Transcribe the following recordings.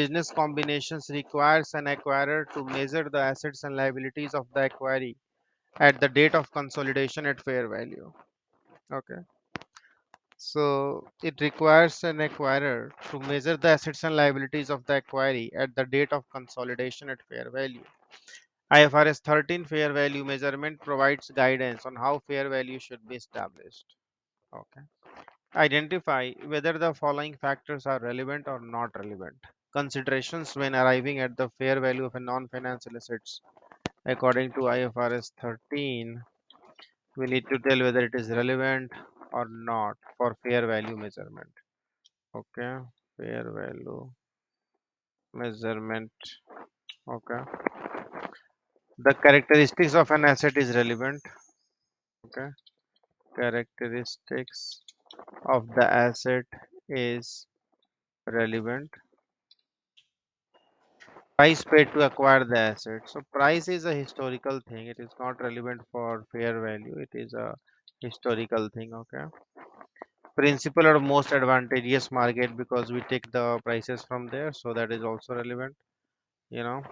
Business combinations requires an acquirer to measure the assets and liabilities of the acquiree at the date of consolidation at fair value. Okay. So it requires an acquirer to measure the assets and liabilities of the acquiree at the date of consolidation at fair value. IFRS 13 fair value measurement provides guidance on how fair value should be established. Okay. Identify whether the following factors are relevant or not relevant. Considerations when arriving at the fair value of a non-financial assets. According to IFRS 13, we need to tell whether it is relevant or not for fair value measurement. Okay, fair value measurement. Okay, the characteristics of an asset is relevant. Okay, characteristics of the asset is relevant. Price paid to acquire the asset. So price is a historical thing. It is not relevant for fair value. It is a historical thing. Okay. Principal or most advantageous market because we take the prices from there. So that is also relevant. You know,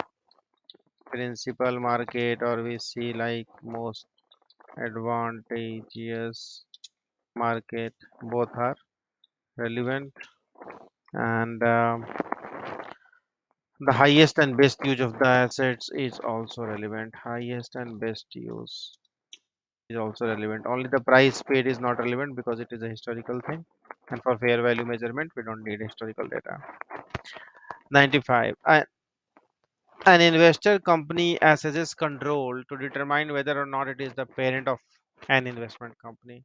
principal market or we see like most advantageous market. Both are relevant. And the highest and best use of the assets is also relevant. Highest and best use is also relevant. Only the price paid is not relevant because it is a historical thing. And for fair value measurement, we don't need historical data. 95. An investor company assesses control to determine whether or not it is the parent of an investment company.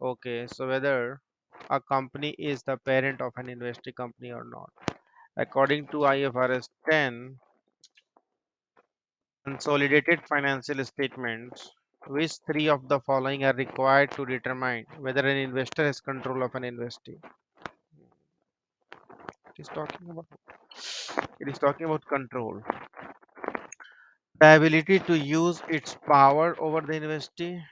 Okay, so whether a company is the parent of an investing company or not. According to IFRS 10, consolidated financial statements, which three of the following are required to determine whether an investor has control of an investee? It is talking about control. The ability to use its power over the investee.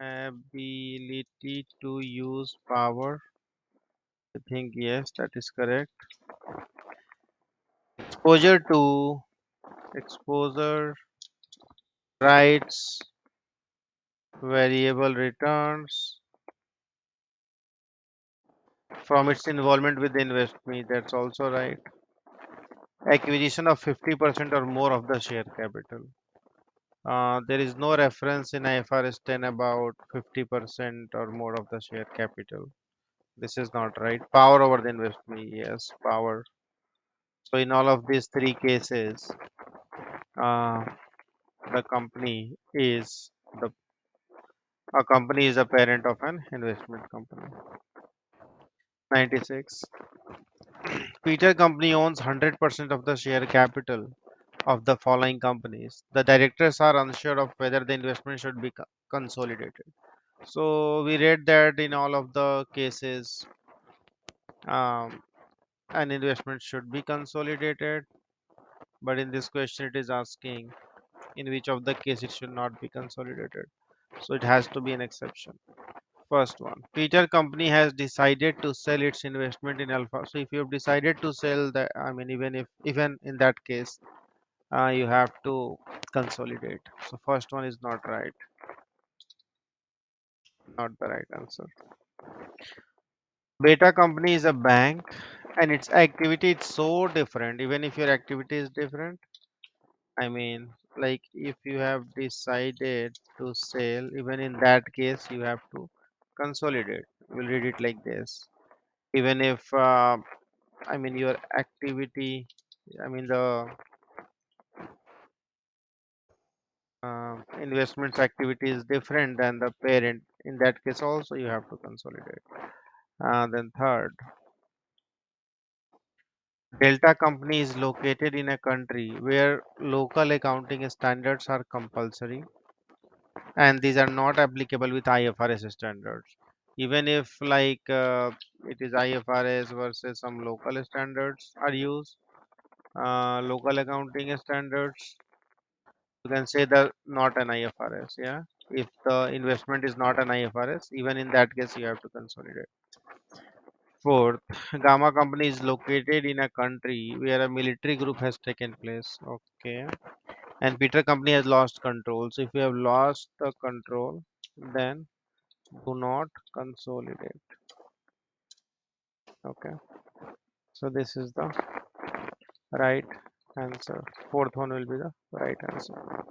Ability to use power. I think yes, that is correct. Exposure to exposure rights, variable returns from its involvement with the investment. That's also right. Acquisition of 50% or more of the share capital. There is no reference in IFRS 10 about 50% or more of the share capital. This is not right. Power over the investment. Yes, power. So in all of these three cases, uh, the company is the a company is a parent of an investment company. 96. Peter Company owns 100% of the share capital of the following companies. The directors are unsure of whether the investment should be consolidated. So we read that in all of the cases, um, an investment should be consolidated, but in this question it is asking in which of the case it should not be consolidated. So it has to be an exception. First one, Peter Company has decided to sell its investment in Alpha. So if you have decided to sell the, I mean, even in that case, you have to consolidate. So first one is not right, not the right answer. Beta Company is a bank, and its activity is so different. Even if your activity is different, I mean, like if you have decided to sell, even in that case, you have to consolidate. We'll read it like this. Even if, I mean, your activity, I mean, the investments activity is different than the parent. In that case, also you have to consolidate. Then third, Delta Company is located in a country where local accounting standards are compulsory and these are not applicable with IFRS standards. Even if like it is IFRS versus some local standards are used, local accounting standards, you can say that not an IFRS. Yeah, if the investment is not an IFRS, even in that case you have to consolidate. Fourth, Gamma Company is located in a country where a military group has taken place. Okay. And Peter Company has lost control. So if you have lost the control, then do not consolidate. Okay. So this is the right answer. Fourth one will be the right answer.